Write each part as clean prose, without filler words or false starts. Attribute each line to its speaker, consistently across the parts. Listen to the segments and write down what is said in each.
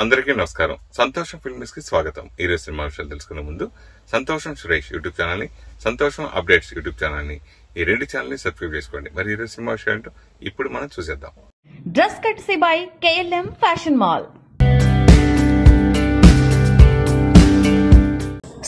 Speaker 1: అందరికీ నమస్కారం. సంతోషం ఫిల్మ్స్ కి స్వాగతం. ఈ రోజు సినిమా విషయాలు తెలుసుకునే ముందు సంతోషం సురేష్ యూట్యూబ్ ఛానల్ ని, సంతోషం అప్డేట్స్ యూట్యూబ్ ఛానల్ ని, ఈ రెండు ఛానల్ ని సబ్స్క్రైబ్ చేసుకోండి. మరి ఈ రోజు సినిమా విషయం ఏంటో ఇప్పుడు మనం చూసేద్దాం.
Speaker 2: Dress కట్సీ by KLM fashion mall.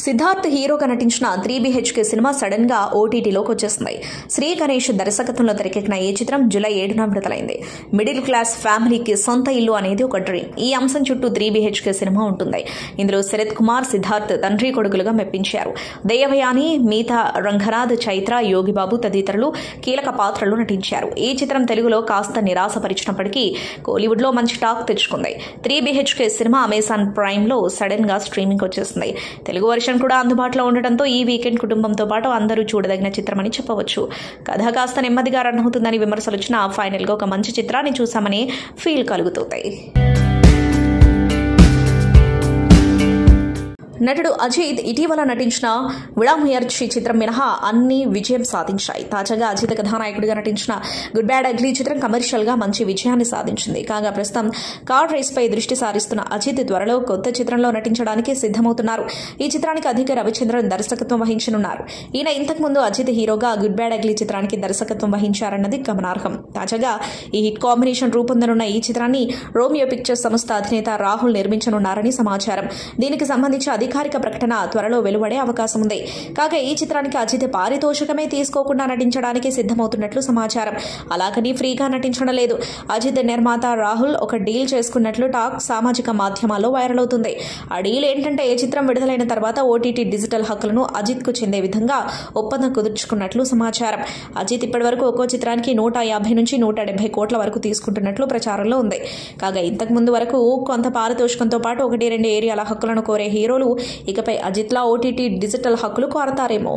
Speaker 2: Siddharth హీరోగా నటించిన 3BHK సినిమా సడన్ గా ఓటీటీలోకి వచ్చేస్తుంది. శ్రీ గణేష్ దర్శకత్వంలో తెరకెక్కిన ఈ చిత్రం జూలై 7న విడుదలైంది. మిడిల్ క్లాస్ ఫ్యామిలీకి సొంత ఇల్లు అనేది ఒక డ్రీమ్. ఈ అంశం చుట్టూ 3BHK సినిమా ఉంటుంది. ఇందులో శరత్ కుమార్, సిద్ధార్థ్ తండ్రి కొడుకులుగా మెప్పించారు. దేవయాని, మీతా రంగనాథ్, చైత్ర, యోగిబాబు తదితరులు కీలక పాత్రలు నటించారు. ఈ చిత్రం తెలుగులో కాస్త నిరాశపరిచినప్పటికీ కోలీవుడ్ లో మంచి టాక్ తెచ్చుకుంది. 3BHK సినిమా అమెజాన్ ప్రైమ్ లో సడన్ గా స్ట్రీమింగ్ వచ్చేస్తుంది. తెలుగు వర్షన్ కూడా అందుబాటులో ఉండటంతో ఈ వీకెండ్ కుటుంబంతో పాటు అందరూ చూడదగిన చిత్రమని చెప్పవచ్చు. కథ కాస్త నెమ్మదిగా రన్ అవుతుందని విమర్శలు వచ్చినా ఫైనల్ గా ఒక మంచి చిత్రాన్ని చూసామని ఫీల్ కలుగుతుంది. నటుడు అజిత్ ఇటీవల నటించిన విడాముయర్చి చిత్రం మినహా అన్ని విజయం సాధించాయి. తాజాగా అజిత్ కథానాయకుడిగా నటించిన గుడ్ బ్యాడ్ అగ్లీ చిత్రం కమర్షియల్ గా మంచి విజయాన్ని సాధించింది. కాగా ప్రస్తుతం కార్ రేస్ పై దృష్టి సారిస్తున్న అజిత్ త్వరలో కొత్త చిత్రంలో నటించడానికి సిద్దమవుతున్నారు. ఈ చిత్రానికి అధిక రవిచంద్రన్ దర్శకత్వం వహించనున్నారు. ఈయన ఇంతకుముందు అజిత్ హీరోగా గుడ్ బ్యాడ్ అగ్లీ చిత్రానికి దర్శకత్వం వహించారన్నది గమనార్హం. తాజాగా ఈ హిట్ కాంబినేషన్ రూపొందనున్న ఈ చిత్రాన్ని రోమియో పిక్చర్స్ సంస్థ అధినేత రాహుల్ నిర్మించనున్నారని సమాచారం. దీనికి సంబంధించి అధికారిక ప్రకటన త్వరలో వెలువడే అవకాశం ఉంది. కాగా ఈ చిత్రానికి అజిత్ పారితోషికమే తీసుకోకుండా నటించడానికి సిద్దమవుతున్నట్లు సమాచారం. అలాగని ఫ్రీగా నటించడం లేదు. అజిత్ నిర్మాత రాహుల్ ఒక డీల్ చేసుకున్నట్లు టాక్ సామాజిక మాధ్యమాల్లో వైరల్ అవుతుంది. ఆ డీల్ ఏంటంటే ఏ చిత్రం విడుదలైన తర్వాత ఓటీటీ డిజిటల్ హక్కులను అజిత్ కు చెందే విధంగా ఒప్పందం కుదుర్చుకున్నట్లు సమాచారం. అజిత్ ఇప్పటివరకు ఒక్కో చిత్రానికి 150 నుంచి 170 కోట్ల వరకు తీసుకుంటున్నట్లు ప్రచారంలో ఉంది. కాగా ఇంతకు ముందు వరకు కొంత పారితోషికంతో పాటు 1-2 ఏరియాల హక్కులను కోరే హీరోలు ఇకపై అజిత్లా ఓటీటీ డిజిటల్ హక్కులు కోరతారేమో.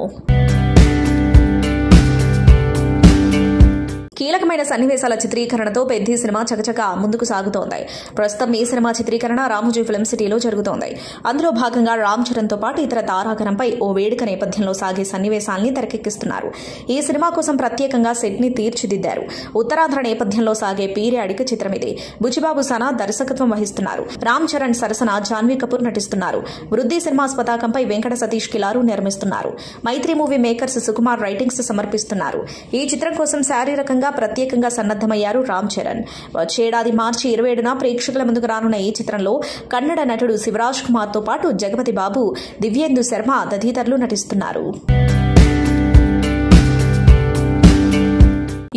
Speaker 2: కీలకమైన సన్నివేశాల చిత్రీకరణతో పెద్ద సినిమా చకచక ముందుకు సాగుతోంది. ప్రస్తుతం ఈ సినిమా చిత్రీకరణ రామోజీ ఫిల్మ్ సిటీలో జరుగుతోంది. అందులో భాగంగా రామ్ చరణ్ తో పాటు ఇతర తారాగణంపై ఓ వేడుక నేపథ్యంలో సాగే సన్నివేశాల్ని తెరకెక్కిస్తున్నారు. ఈ సినిమా కోసం ప్రత్యేకంగా సెట్ ని తీర్చిదిద్దారు. ఉత్తరాంధ్ర నేపథ్యంలో సాగే పీరియాడిక్ చిత్రం ఇది. బుచ్చిబాబు సనా దర్శకత్వం వహిస్తున్నారు. రామ్ చరణ్ సరసన జాన్వీ కపూర్ నటిస్తున్నారు. వృద్ధి సినిమాస్ పతాకంపై వెంకట సతీష్ కిలారు నిర్మిస్తున్నారు. మైత్రి మూవీ మేకర్స్ సుకుమార్ రైటింగ్స్ సమర్పిస్తున్నారు. ఈ చిత్రం కోసం శారీరకంగా ప్రత్యేకంగా సన్నద్దమయ్యారు రామ్ చరణ్. వచ్చేడాది మార్చి 27న ప్రేక్షకుల ముందుకు రానున్న ఈ చిత్రంలో కన్నడ నటుడు శివరాజ్ కుమార్ తో పాటు జగపతి బాబు, దివ్యేందు శర్మ తదితరులు నటిస్తున్నారు.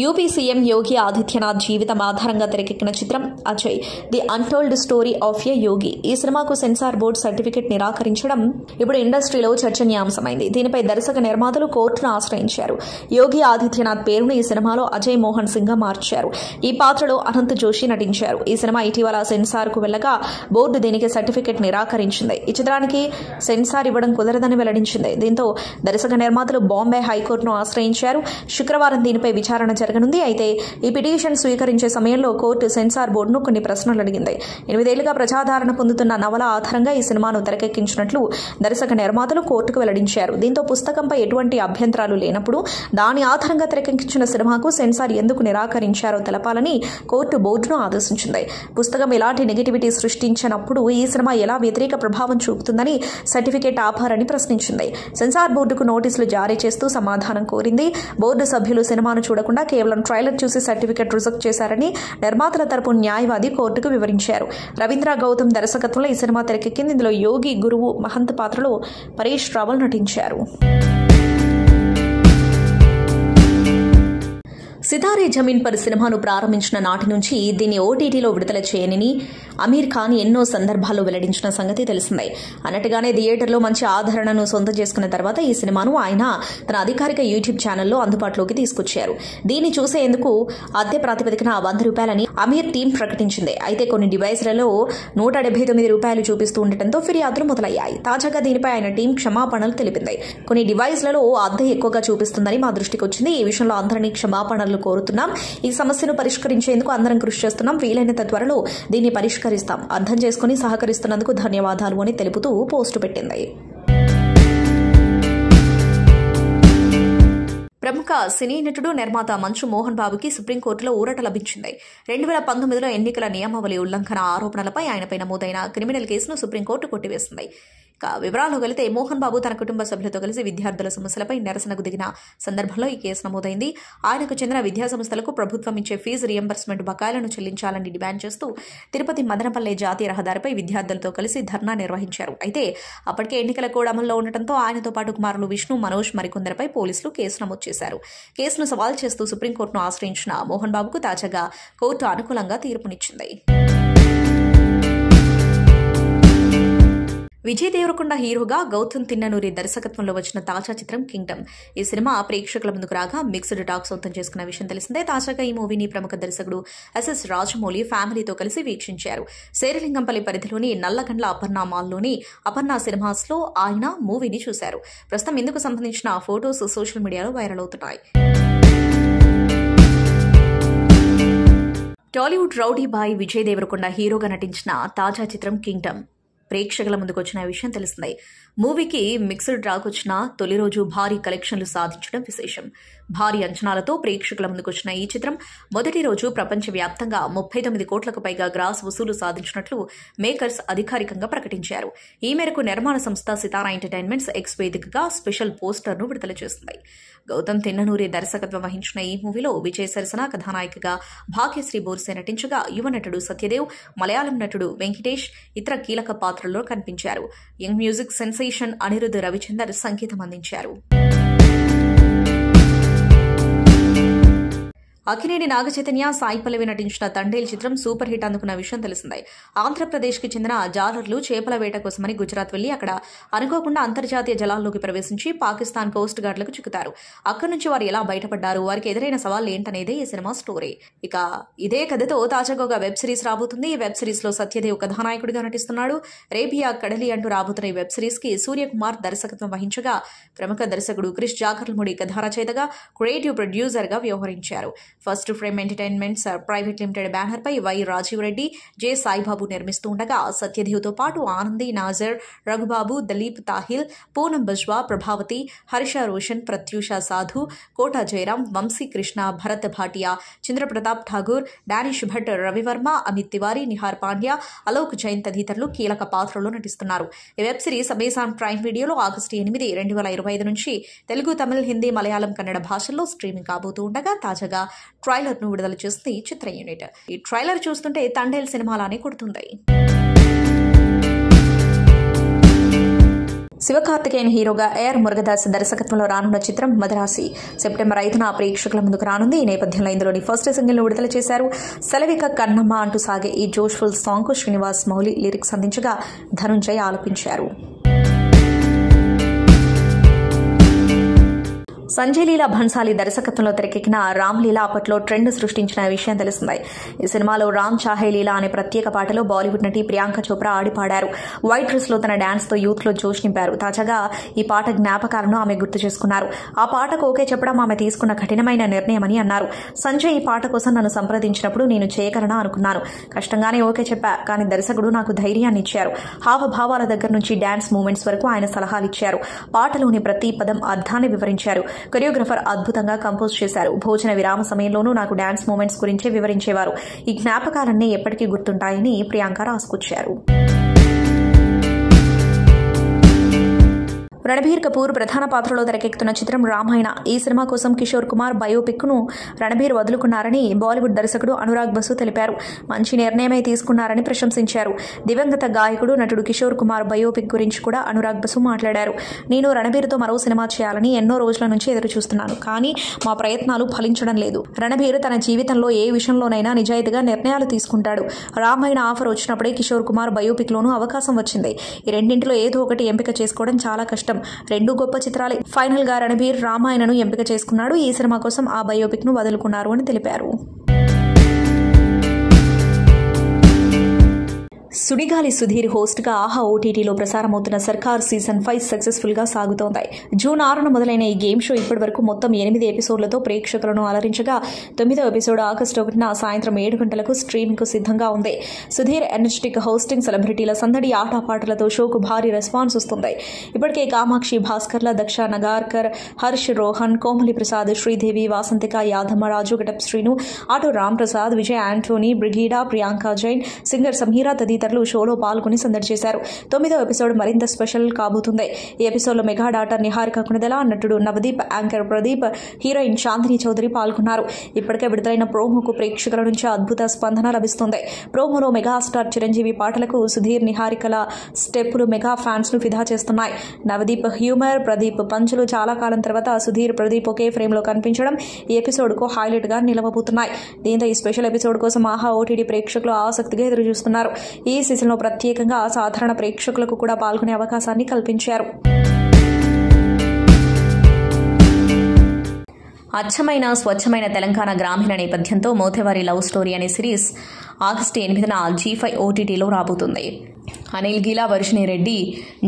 Speaker 2: యూపీ సీఎం యోగి ఆదిత్యనాథ్ జీవితం ఆధారంగా తెరకెక్కిన చిత్రం Ajay, the untold story of a yogi. ఈ సినిమాకు సెన్సార్ బోర్డు సర్టిఫికెట్ నిరాకరించడం ఇప్పుడు ఇండస్ట్రీలో చర్చనీయాంశమైంది. దీనిపై దర్శక నిర్మాతలు కోర్టును ఆశ్రయించారు. యోగి ఆదిత్యనాథ్ పేరును ఈ సినిమాలో అజయ్ మోహన్ సింగ్ గా మార్చారు. ఈ పాత్రలో అనంత్ జోషి నటించారు. ఈ సినిమా ఇటీవల సెన్సార్ కు వెళ్లగా బోర్డు దీనికి సర్టిఫికెట్ నిరాకరించింది. ఈ చిత్రానికి సెన్సార్ ఇవ్వడం కుదరదని వెల్లడించింది. దీంతో దర్శక నిర్మాతలు బాంబే హైకోర్టును ఆశ్రయించారు. శుక్రవారం దీనిపై విచారణ జరగనుంది. అయితే ఈ పిటిషన్ స్వీకరించే సమయంలో కోర్టు సెన్సార్ బోర్డును కొన్ని ప్రశ్నలు అడిగింది. 8 ఏళ్లుగా ప్రజాదరణ పొందుతున్న నవల ఆధారంగా ఈ సినిమాను తెరకెక్కించినట్లు దర్శక నిర్మాతలు కోర్టుకు వెల్లడించారు. దీంతో పుస్తకంపై ఎటువంటి అభ్యంతరాలు లేనప్పుడు దాని ఆధారంగా తెరకెక్కించిన సినిమాకు సెన్సార్ ఎందుకు నిరాకరించారో తెలపాలని కోర్టు బోర్డును ఆదేశించింది. పుస్తకం ఎలాంటి నెగటివిటీ సృష్టించినప్పుడు ఈ సినిమా ఎలా వ్యతిరేక ప్రభావం చూపుతుందని సర్టిఫికేట్ ఆపారని ప్రశ్నించింది. సెన్సార్ బోర్డుకు నోటీసులు జారీ చేస్తూ సమాధానం కోరింది. బోర్డు సభ్యులు సినిమాను చూడకుండా కేవలం ట్రైలర్ చూసి సర్టిఫికెట్ రిజెక్ట్ చేశారని నిర్మాతల తరపు న్యాయవాది కోర్టుకు వివరించారు. రవీంద్ర గౌతమ్ దర్శకత్వంలో ఈ సినిమా తెరకెక్కింది. ఇందులో యోగి, గురువు, మహంత్ పాత్రలో పరేష్ రావల్ నటించారు. సితారే జమీన్ పర్ సినిమాను ప్రారంభించిన నాటి నుంచి దీన్ని ఓటీటీలో విడుదల చేయనని అమీర్ ఖాన్ ఎన్నో సందర్భాల్లో వెల్లడించిన సంగతి తెలిసిందే. అన్నట్టుగానే థియేటర్లో మంచి ఆదరణను సొంతం చేసుకున్న తర్వాత ఈ సినిమాను ఆయన తన అధికారిక యూట్యూబ్ ఛానల్లో అందుబాటులోకి తీసుకొచ్చారు. దీన్ని చూసేందుకు అద్దె ప్రాతిపదికన ₹100 అమీర్ టీం ప్రకటించింది. అయితే కొన్ని డివైస్లలో ₹179 చూపిస్తూ ఉండటంతో ఫిర్యాదులు మొదలయ్యాయి. తాజాగా దీనిపై ఆయన టీం క్షమాపణలు తెలిపింది. కొన్ని డివైస్లలో అద్దె ఎక్కువగా చూపిస్తుందని మా దృష్టికి వచ్చింది. ఈ విషయంలో అందరినీ క్షమాపణలు కోరుతున్నాం. ఈ సమస్యను పరిష్కరించేందుకు అందరం కృషి చేస్తున్నాం. వీలైనంత త్వరలో దీన్ని పరిష్కరిస్తాం. అర్థం చేసుకుని సహకరిస్తున్నందుకు ధన్యవాదాలు అని తెలుపుతూ పోస్టు పెట్టింది. ప్రముఖ సినీ నటుడు నిర్మాత మంచు మోహన్ బాబుకి సుప్రీంకోర్టులో ఊరట లభించింది. 2019లో ఎన్నికల నియమావళి ఉల్లంఘన ఆరోపణలపై ఆయనపై నమోదైన క్రిమినల్ కేసును సుప్రీంకోర్టు కొట్టివేసింది. ఇక వివరాలు వెళితే మోహన్ బాబు తన కుటుంబ సభ్యులతో కలిసి విద్యార్థుల సమస్యలపై నిరసనకు దిగిన సందర్భంలో ఈ కేసు నమోదైంది. ఆయనకు చెందిన విద్యా సంస్థలకు ప్రభుత్వం ఇచ్చే ఫీజు రియంబర్స్మెంట్ బకాయిలను చెల్లించాలని డిమాండ్ చేస్తూ తిరుపతి మదనపల్లె జాతీయ రహదారిపై విద్యార్థులతో కలిసి ధర్నా నిర్వహించారు. అయితే అప్పటికే ఎన్నికల కోడ్ అమల్లో ఉండటంతో ఆయనతో పాటు కుమారులు విష్ణు, మనోజ్ మరికొందరిపై పోలీసులు కేసు నమోదు చేశారు. కేసును సవాల్ చేస్తూ సుప్రీంకోర్టును ఆశ్రయించిన మోహన్ బాబుకు తాజాగా కోర్టు అనుకూలంగా తీర్పునిచ్చింది. విజయ్ దేవరకొండ హీరోగా గౌతమ్ తిన్ననూరి దర్శకత్వంలో వచ్చిన తాజా చిత్రం కింగ్డమ్. ఈ సినిమా ప్రేక్షకుల ముందుకు రాగా మిక్స్డ్ టాక్ సొంతం చేసుకున్న విషయం తెలిసిందే. తాజాగా ఈ మూవీని ప్రముఖ దర్శకుడు ఎస్ఎస్ రాజమౌళి ఫ్యామిలీతో కలిసి వీక్షించారు. శేరిలింగంపల్లి పరిధిలోని నల్లగండ్ల అపర్ణ మాల్లోని అపర్ణ సినిమాస్ లో ఆయన మూవీని చూశారు. ప్రస్తుతం ఇందుకు సంబంధించిన ఫోటోస్ సోషల్ మీడియాలో వైరల్ అవుతున్నాయి. టాలీవుడ్ రౌడీ బాయ్ విజయ్ దేవరకొండ హీరోగా నటించిన తాజా చిత్రం కింగ్డమ్ ప్రేక్షకుల ముందుకు వచ్చిన విషయం తెలిసిందే. మూవీకి మిక్స్డ్ టాక్ వచ్చిన తొలి రోజు భారీ కలెక్షన్లు సాధించడం విశేషం. భారీ అంచనాలతో ప్రేక్షకుల ముందుకు వచ్చిన ఈ చిత్రం మొదటి రోజు ప్రపంచవ్యాప్తంగా 39 కోట్లకు పైగా గ్రాస్ వసూలు సాధించినట్లు మేకర్స్ అధికారికంగా ప్రకటించారు. ఈ మేరకు నిర్మాణ సంస్థ సితారా ఎంటర్టైన్మెంట్స్ ఎక్స్ వేదికగా స్పెషల్ పోస్టర్ను విడుదల చేసింది. గౌతమ్ తిన్ననూరి దర్శకత్వం వహించిన ఈ మూవీలో విజయ్ సరసన కథానాయికగా భాగ్యశ్రీ బోర్సే నటించగా యువ నటుడు సత్యదేవ్, మలయాళం నటుడు వెంకటేష్ ఇతర కీలక పాత్రల్లో కనిపించారు. Young music sensation Anirudh Ravichander సంగీతం అందించారు. అక్కినేని నాగచైతన్య, సాయి పల్లవి నటించిన తండేల్ చిత్రం సూపర్ హిట్ అందుకున్న విషయం తెలిసిందే. ఆంధ్రప్రదేశ్కి చెందిన జాలర్లు చేపల వేట కోసమని గుజరాత్ వెళ్లి అక్కడ అనుకోకుండా అంతర్జాతీయ జలాల్లోకి ప్రవేశించి పాకిస్తాన్ కోస్ట్ గార్డులకు చిక్కుతారు. అక్కడి నుంచి వారు ఎలా బయటపడ్డారు, వారికి ఎదురైన సవాళ్లు ఏంటనేదే ఈ సినిమా స్టోరీ. ఇక ఇదే కథతో తాజాగా ఒక వెబ్ సిరీస్ రాబోతుంది. ఈ వెబ్ సిరీస్ లో సత్యదేవ్ కథానాయకుడిగా నటిస్తున్నాడు. రేబియా కడలి అంటూ రాబోతున్న ఈ వెబ్ సిరీస్ కి సూర్యకుమార్ దర్శకత్వం వహించగా ప్రముఖ దర్శకుడు క్రిష్ జాకర్లముడి కథారచయితగా క్రియేటివ్ ప్రొడ్యూసర్ గా వ్యవహరించారు. First frame entertainments private limited banner పై వై రాజీవ్ రెడ్డి, జె సాయిబాబు నిర్మిస్తూ ఉండగా సత్యదేవ్తో పాటు ఆనంది, నాజర్, రఘుబాబు, దలీప్ తాహిల్, పూనం బజ్వా, ప్రభావతి, హర్ష రోషన్, ప్రత్యూష సాధు, కోటా జయరాం, వంశీ కృష్ణ, భరత్ భాటియా, చంద్రప్రతాప్ ఠాగూర్, డానిష్ భట్, రవివర్మ, అమిత్ తివారీ, నిహార్ పాండ్యా, అలోక్ జైన్ తదితరులు కీలక పాత్రలో నటిస్తున్నారు. ఈ వెబ్ సిరీస్ అమెజాన్ ప్రైమ్ వీడియోలో ఆగస్టు 8, 2025 నుంచి తెలుగు, తమిళ, హిందీ, మలయాళం, కన్నడ భాషల్లో స్ట్రీమింగ్ కాబోతూ ఉండగా తాజాగా ట్రైలర్ ను విడుదల చేస్తుంది చిత్ర యూనిట్. ఈ ట్రైలర్ చూస్తుంటే తండేల్ సినిమాలానే కొడుతుంది. శివకార్తికేయన్ హీరోగా ఏఆర్ మురుగదాస్ దర్శకత్వంలో రానున్న చిత్రం మదరాసి సెప్టెంబర్ 5న ప్రేక్షకుల ముందుకు రానుంది. ఈ నేపథ్యంలో ఇందులోని ఫస్ట్ సింగిల్ ను విడుదల చేశారు. సెలవిక కన్నమ్మ అంటూ సాగే ఈ జోష్ఫుల్ సాంగ్ కు శ్రీనివాస్ మౌలి లిరిక్స్ అందించగా ధనుంజయ్ ఆలపించారు. సంజయ్ లీలా భన్సాలి దర్శకత్వంలో తెరకెక్కిన రామ్ లీలా అప్పట్లో ట్రెండ్ సృష్టించిన విషయం తెలిసిందే. ఈ సినిమాలో రామ్ చాహే లీలా అనే ప్రత్యేక పాటలో బాలీవుడ్ నటి ప్రియాంక చోప్రా ఆడి పాడారు. వైట్ డ్రెస్ లో తన డాన్స్ తో యూత్ లో జోష్ నింపారు. తాజాగా ఈ పాట జ్ఞాపకాలను ఆమె గుర్తు చేసుకున్నారు. ఆ పాటకు ఓకే చెప్పడం ఆమె తీసుకున్న కఠినమైన నిర్ణయమని అన్నారు. సంజయ్ ఈ పాట కోసం నన్ను సంప్రదించినప్పుడు నేను చేయగలనా అనుకున్నాను. కష్టంగానే ఓకే చెప్పా, కానీ దర్శకుడు నాకు ధైర్యాన్ని ఇచ్చారు. హావభావాల దగ్గర నుంచి డాన్స్ మూమెంట్స్ వరకు ఆయన సలహాలిచ్చారు. పాటలోని ప్రతి పదం అర్థాన్ని వివరించారు. కొరియోగ్రఫర్ అద్భుతంగా కంపోజ్ చేశారు. భోజన విరామ సమయంలోనూ నాకు డాన్స్ మూమెంట్స్ గురించే వివరించేవారు. ఈ జ్ఞాపకాలన్నీ ఎప్పటికీ గుర్తుంటాయని ప్రియాంక రాసుకొచ్చారు. రణబీర్ కపూర్ ప్రధాన పాత్రలో తెరకెక్కుతున్న చిత్రం రామాయణ. ఈ సినిమా కోసం కిషోర్ కుమార్ బయోపిక్ ను రణబీర్ వదులుకున్నారని బాలీవుడ్ దర్శకుడు అనురాగ్ బసు తెలిపారు. మంచి నిర్ణయమే తీసుకున్నారని ప్రశంసించారు. దివంగత గాయకుడు నటుడు కిషోర్ కుమార్ బయోపిక్ గురించి కూడా అనురాగ్ బసు మాట్లాడారు. నేను రణబీర్తో మరో సినిమా చేయాలని ఎన్నో రోజుల నుంచి ఎదురు చూస్తున్నాను, కానీ మా ప్రయత్నాలు ఫలించడం లేదు. రణబీర్ తన జీవితంలో ఏ విషయంలోనైనా నిజాయితీగా నిర్ణయాలు తీసుకుంటాడు. రామాయణ ఆఫర్ వచ్చినప్పుడే కిషోర్ కుమార్ బయోపిక్ లోనూ అవకాశం వచ్చింది. ఈ రెండింటిలో ఏదో ఒకటి ఎంపిక చేసుకోవడం చాలా కష్టం. రెండు గొప్ప చిత్రాలే. ఫైనల్ గా రణబీర్ రామాయణను ఎంపిక చేసుకున్నాడు. ఈ సినిమా కోసం ఆ బయోపిక్ ను వదులుకున్నారు అని తెలిపారు. సుడిగాలి సుధీర్ హోస్ట్ గా ఆహా ఓటీటీలో ప్రసారమవుతున్న సర్కార్ సీజన్ 5 సక్సెస్ఫుల్ గా సాగుతోంది. జూన్ 6న మొదలైన ఈ గేమ్ షో ఇప్పటి వరకు మొత్తం 8 ఎపిసోడ్లతో ప్రేక్షకులను అలరించగా 9వ ఎపిసోడ్ ఆగస్టు 1న సాయంత్రం 7 గంటలకు స్ట్రీమింగ్ కు సిద్ధంగా ఉంది. సుధీర్ ఎనర్జెటిక్ హోస్టింగ్, సెలబ్రిటీల సందడి, ఆటపాటలతో షోకు భారీ రెస్పాన్స్ వస్తుంది. ఇప్పటికే Kamakshi Bhaskarla, Daksha Nagarkar, Harsh Rohan, Komali Prasad, Sridevi, Vasanthika, Yadamma Raju, getup Srinu, auto Ram Prasad, Vijay Antony, Brigida, Priyanka Jain, singer Sameera తదితరులు షోలో పాల్గొని సందడి చేశారు. 9వ ఎపిసోడ్ మరింత స్పెషల్ కాబోతుంది. ఈ ఎపిసోడ్లో మెగా డాటర్ నిహారిక కుణదెల, నటుడు నవదీప్, యాంకర్ ప్రదీప్, హీరోయిన్ చాందిని చౌదరి పాల్గొన్నారు. ఇప్పటికే విడుదలైన ప్రోమోకు ప్రేక్షకుల నుంచి అద్భుత స్పందన లభిస్తుంది. ప్రోమోలో మెగాస్టార్ చిరంజీవి పాటలకు సుధీర్, నిహారికల స్టెప్పులు మెగా ఫ్యాన్స్ ను ఫిదా చేస్తున్నాయి. నవదీప్ హ్యూమర్, ప్రదీప్ పంచులు చాలా కాలం తర్వాత సుధీర్, ప్రదీప్ ఒకే ఫ్రేమ్ లో కనిపించడం ఈ ఎపిసోడ్ కు హైలైట్ గా నిలవబోతున్నాయి. దీంతో ఈ స్పెషల్ ఎపిసోడ్ కోసం ఆహా ఓటీటీ ప్రేక్షకులు ఆసక్తిగా ఎదురుచూస్తున్నారు. ఈ సీజన్లో ప్రత్యేకంగా సాధారణ ప్రేక్షకులకు కూడా పాల్గొనే అవకాశాన్ని కల్పించారు. అచ్చమైన స్వచ్ఛమైన తెలంగాణ గ్రామీణ నేపథ్యంతో మోతేవారి లవ్ స్టోరీ అనే సిరీస్ ఆగస్టు 8న G5 ఓటీటీలో రాబోతుంది. అనిల్ గీలా, వర్షిణి రెడ్డి,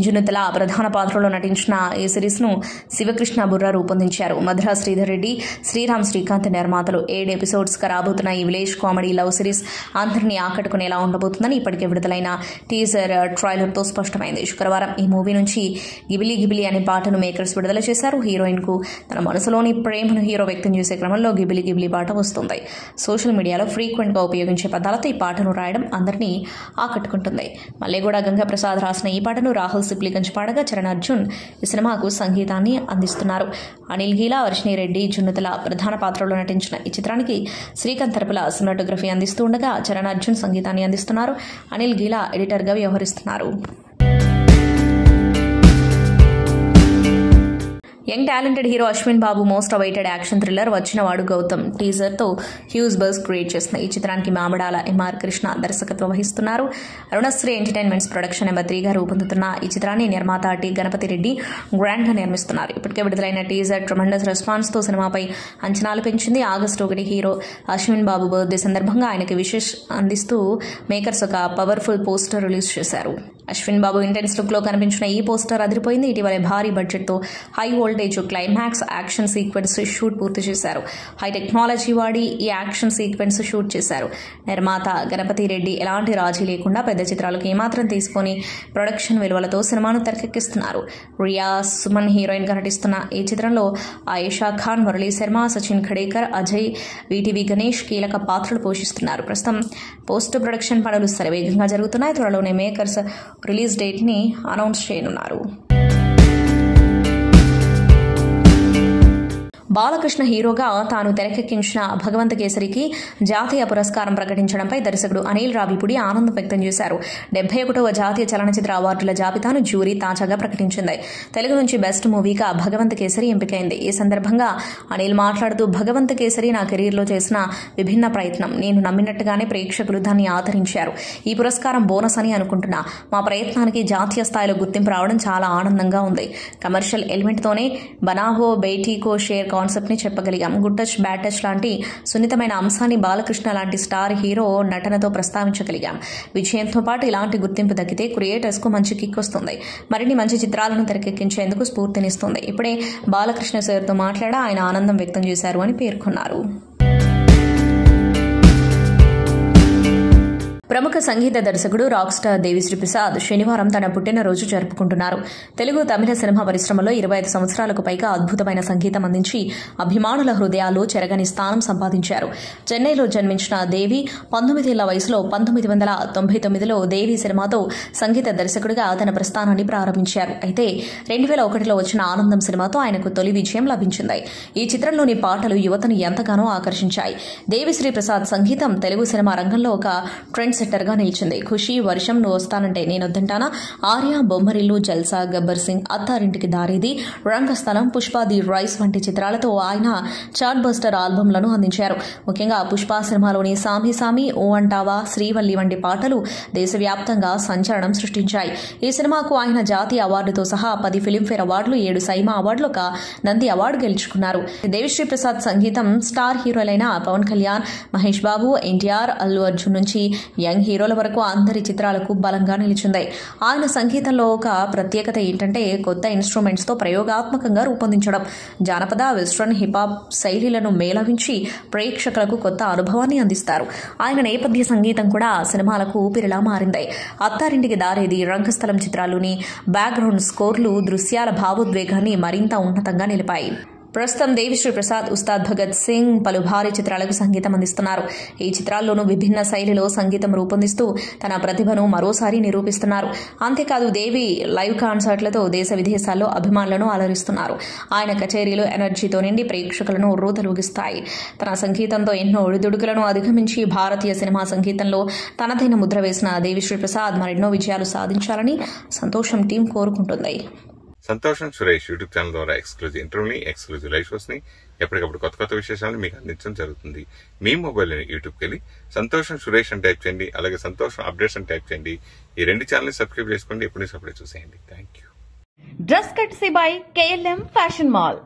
Speaker 2: జునుతల ప్రధాన పాత్రలో నటించిన ఈ సిరీస్ను శివకృష్ణ బుర్రా రూపొందించారు. మధురా శ్రీధర్ రెడ్డి, శ్రీరామ్ శ్రీకాంత్ నిర్మాతలు. 7 ఎపిసోడ్స్గా రాబోతున్న ఈ విలేజ్ కామెడీ లవ్ సిరీస్ అందరినీ ఆకట్టుకునేలా ఉండబోతుందని ఇప్పటికే విడుదలైన టీజర్, ట్రైలర్తో స్పష్టమైంది. శుక్రవారం ఈ మూవీ నుంచి గిబిలి గిబిలి అనే పాటను మేకర్స్ విడుదల చేశారు. హీరోయిన్ కు తన మనసులోని ప్రేమను హీరో వ్యక్తం చేసే క్రమంలో గిబిలి గిబిలి పాట వస్తుంది. సోషల్ మీడియాలో ఫ్రీక్వెంట్ గా ఉపయోగించే పదాలతో ఈ పాటను రాయడం అందరినీ ఆకట్టుకుంటుంది. మల్లేగూడ గంగాప్రసాద్ రాసిన ఈ పాటను రాహుల్ సిప్లిగంజ్ పాడగా చరణ్ అర్జున్ ఈ సినిమాకు సంగీతాన్ని అందిస్తున్నారు. అనిల్ గీలా, వర్షిణి రెడ్డి, జున్నుతల ప్రధాన పాత్రలో నటించిన ఈ చిత్రానికి శ్రీకాంత్ తరపుల సినిమాటోగ్రఫీ అందిస్తూ ఉండగా చరణ్ అర్జున్ సంగీతాన్ని అందిస్తున్నారు. అనిల్ గీలా ఎడిటర్గా వ్యవహరిస్తున్నారు. యంగ్ టాలెంటెడ్ హీరో అశ్విన్ బాబు మోస్ట్ అవైటెడ్ యాక్షన్ థ్రిల్లర్ వచ్చినవాడు గౌతమ్ టీజర్తో హ్యూజ్ బజ్ క్రియేట్ చేసిన ఈ చిత్రానికి మామిడాల ఎంఆర్ కృష్ణ దర్శకత్వం వహిస్తున్నారు. అరుణశ్రీ ఎంటర్టైన్మెంట్స్ ప్రొడక్షన్ నెంబర్ 3గా రూపొందుతున్న ఈ చిత్రాన్ని నిర్మాత టి గణపతి రెడ్డి గ్రాండ్గా నిర్మిస్తున్నారు. ఇప్పటికే విడుదలైన టీజర్ ట్రమండస్ రెస్పాన్స్తో సినిమాపై అంచనాలు పెంచింది. ఆగస్టు 1 హీరో అశ్విన్ బాబు బర్త్డే సందర్భంగా ఆయనకి విషెస్ అందిస్తూ మేకర్స్ ఒక పవర్ఫుల్ పోస్టర్ రిలీజ్ చేశారు. అశ్విన్ బాబు ఇంటెన్స్ లుక్ లో కనిపించిన ఈ పోస్టర్ అదిరిపోయింది. ఇటీవల భారీ బడ్జెట్ తో high voltage climax action sequence shoot పూర్తి చేశారు. హై టెక్నాలజీ వాడి ఈ యాక్షన్ సీక్వెన్స్ షూట్ చేశారు. నిర్మాత గణపతి రెడ్డి ఎలాంటి రాజీ లేకుండా పెద్ద చిత్రాలకు ఏమాత్రం తీసుకొని ప్రొడక్షన్ విలువలతో సినిమాను తెరకెక్కిస్తున్నారు. రియా సుమన్ హీరోయిన్ గా నటిస్తున్న ఈ చిత్రంలో ఆయేషా ఖాన్, మురళీ శర్మ, సచిన్ ఖడేకర్, అజయ్, వీటీవీ గణేష్ కీలక పాత్రలు పోషిస్తున్నారు. ప్రస్తుతం పోస్ట్ ప్రొడక్షన్ పనులు శరవేగంగా జరుగుతున్నాయి. త్వరలోనే మేకర్స్ రిలీజ్ డేట్ ని అనౌన్స్ చేయనున్నారు. బాలకృష్ణ హీరోగా తాను తెరకెక్కించిన భగవంత కేసరికి జాతీయ పురస్కారం ప్రకటించడంపై దర్శకుడు అనిల్ రావిపూడి ఆనందం వ్యక్తం చేశారు. 71వ జాతీయ చలనచిత్ర అవార్డుల జాబితాను జ్యూరీ తాజాగా ప్రకటించింది. తెలుగు నుంచి బెస్ట్ మూవీగా భగవంత కేసరి ఎంపికైంది. ఈ సందర్భంగా అనిల్ మాట్లాడుతూ, భగవంత కేసరి నా కెరీర్లో చేసిన విభిన్న ప్రయత్నం. నేను నమ్మినట్టుగానే ప్రేక్షకులు దాన్ని ఆదరించారు. ఈ పురస్కారం బోనస్ అని అనుకుంటున్నా. మా ప్రయత్నానికి జాతీయ స్థాయిలో గుర్తింపు రావడం చాలా ఆనందంగా ఉంది. కమర్షియల్ ఎలిమెంట్ తోనే బనావో బేటీకో షేర్ కాన్సెప్ట్ ని చెప్పగలిగాం. గుడ్ టచ్, బ్యాడ్ టచ్ లాంటి సున్నితమైన అంశాన్ని బాలకృష్ణ లాంటి స్టార్ హీరో నటనతో ప్రస్తావించగలిగాం. విజయంతో పాటు ఇలాంటి గుర్తింపు దక్కితే క్రియేటర్స్ కు మంచి కిక్ వస్తుంది. మరిన్ని మంచి చిత్రాలను తెరకెక్కించేందుకు స్ఫూర్తినిస్తుంది. ఇప్పుడే బాలకృష్ణ సార్తో మాట్లాడా ఆయన ఆనందం వ్యక్తం చేశారు అని పేర్కొన్నారు. ప్రముఖ సంగీత దర్శకుడు రాక్ స్టార్ దేవిశ్రీ ప్రసాద్ శనివారం తన పుట్టినరోజు జరుపుకుంటున్నారు. తెలుగు, తమిళ సినిమా పరిశ్రమలో 25 సంవత్సరాలకు పైగా అద్భుతమైన సంగీతం అందించి అభిమానుల హృదయాల్లో చెరగని స్థానం సంపాదించారు. చెన్నైలో జన్మించిన దేవి 19 ఏళ్ల వయసులో 1999లో దేవి సినిమాతో సంగీత దర్శకుడిగా తన ప్రస్థానాన్ని ప్రారంభించారు. అయితే 2001లో వచ్చిన ఆనందం సినిమాతో ఆయనకు తొలి విజయం లభించింది. ఈ చిత్రంలోని పాటలు యువతను ఎంతగానో ఆకర్షించాయి. దేవిశ్రీ ప్రసాద్ సంగీతం తెలుగు సినిమా రంగంలో ఒక ట్రెండ్ సెట్టర్ గా నిలిచింది. ఖుషి, వర్షం, నువ్వు వస్తానంటే నేనొద్దంటానా, ఆర్య, బొమ్మరిల్లు, జల్సా, గబ్బర్ సింగ్, అత్తారింటికి దారేది, రంగస్థలం, పుష్ప ది రైస్ వంటి చిత్రాలతో ఆయన చార్ట్ బస్టర్ ఆల్బమ్లను అందించారు. ముఖ్యంగా పుష్ప సినిమాలోని సామి సామి, ఓ అంటావా, శ్రీవల్లి వంటి పాటలు దేశవ్యాప్తంగా సంచలనం సృష్టించాయి. ఈ సినిమాకు ఆయన జాతీయ అవార్డుతో సహా 10 ఫిలింఫేర్ అవార్డులు, 7 సైమా అవార్డులు, ఒక నంది అవార్డు గెలుచుకున్నారు. దేవిశ్రీ ప్రసాద్ సంగీతం స్టార్ హీరోలైన పవన్ కళ్యాణ్, మహేష్ బాబు, ఎన్టీఆర్, అల్లు అర్జున్ నుంచి యంగ్ హీరోల వరకు అందరి చిత్రాలకు బలంగా నిలిచింది. ఆయన సంగీతంలో ఒక ప్రత్యేకత ఏంటంటే కొత్త ఇన్స్ట్రుమెంట్స్ తో ప్రయోగాత్మకంగా రూపొందించడం, జానపద, వెస్ట్రన్, హిపాప్ శైలిలను మేళవించి ప్రేక్షకులకు కొత్త అనుభవాన్ని అందిస్తారు. ఆయన నేపథ్య సంగీతం కూడా సినిమాలకు ఊపిరిలా మారింది. అత్తారింటికి దారేది, రంగస్థలం చిత్రాల్లోని బ్యాక్గ్రౌండ్ స్కోర్లు దృశ్యాల భావోద్వేగాన్ని మరింత ఉన్నతంగా నిలిపాయి. ప్రస్తుతం దేవిశ్రీ ప్రసాద్, ఉస్తాద్ భగత్ సింగ్ పలు భారీ చిత్రాలకు సంగీతం అందిస్తున్నారు. ఈ చిత్రాల్లోనూ విభిన్న శైలిలో సంగీతం రూపొందిస్తూ తన ప్రతిభను మరోసారి నిరూపిస్తున్నారు. అంతేకాదు దేవి లైవ్ కాన్సర్ట్లతో దేశ విదేశాల్లో అభిమానులను అలరిస్తున్నారు. ఆయన కచేరీలు ఎనర్జీతో నిండి ప్రేక్షకులను ఉర్రూతలూగిస్తాయి. తన సంగీతంతో ఎన్నో ఒడిదుడుకులను అధిగమించి భారతీయ సినిమా సంగీతంలో తనదైన ముద్ర వేసిన దేవిశ్రీ ప్రసాద్ మరెన్నో విజయాలు సాధించాలని సంతోషం టీం కోరుకుంటుంది.
Speaker 1: సంతోషం సురేష్ యూట్యూబ్ ఛానల్ ద్వారా ఎక్స్క్లూజివ్ ఇంటర్వ్యూని, ఎక్స్క్లూజివ్ లైవ్ షోస్ ని, ఎప్పటికప్పుడు కొత్త విశేషాలను మీకు అందించడం జరుగుతుంది. మీ మొబైల్ యూట్యూబ్కి వెళ్ళి సంతోషం సురేష్ అని టైప్ చేయండి, అలాగే సంతోషం అప్డేట్స్ అని టైప్ చేయండి. ఈ 2 ఛానల్ని సబ్స్క్రైబ్ చేసుకోండి, ఎప్పుడు అప్పుడే చూసేయండి. Thank you.
Speaker 3: Dress కట్సీ by KLM fashion mall.